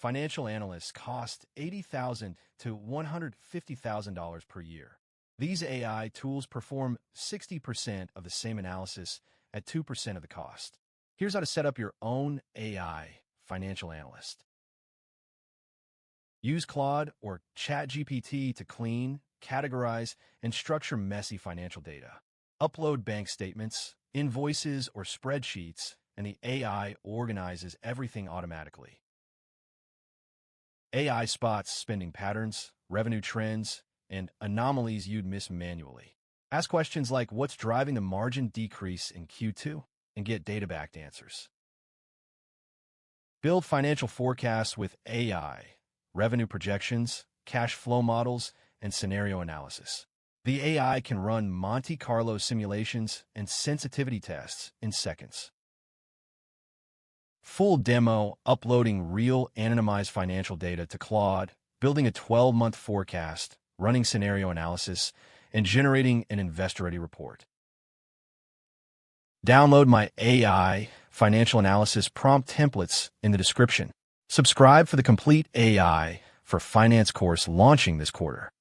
financial analysts cost $80,000 to $150,000 per year. These AI tools perform 60% of the same analysis at 2% of the cost. Here's how to set up your own AI financial analyst. Use Claude or ChatGPT to clean, categorize, and structure messy financial data. Upload bank statements, invoices, or spreadsheets, and the AI organizes everything automatically. AI spots spending patterns, revenue trends, and anomalies you'd miss manually. Ask questions like, what's driving the margin decrease in Q2? And get data-backed answers. Build financial forecasts with AI, revenue projections, cash flow models, and scenario analysis. The AI can run Monte Carlo simulations and sensitivity tests in seconds. Full demo, uploading real anonymized financial data to Claude, building a 12-month forecast, running scenario analysis, and generating an investor-ready report. Download my AI financial analysis prompt templates in the description. Subscribe for the complete AI for finance course launching this quarter.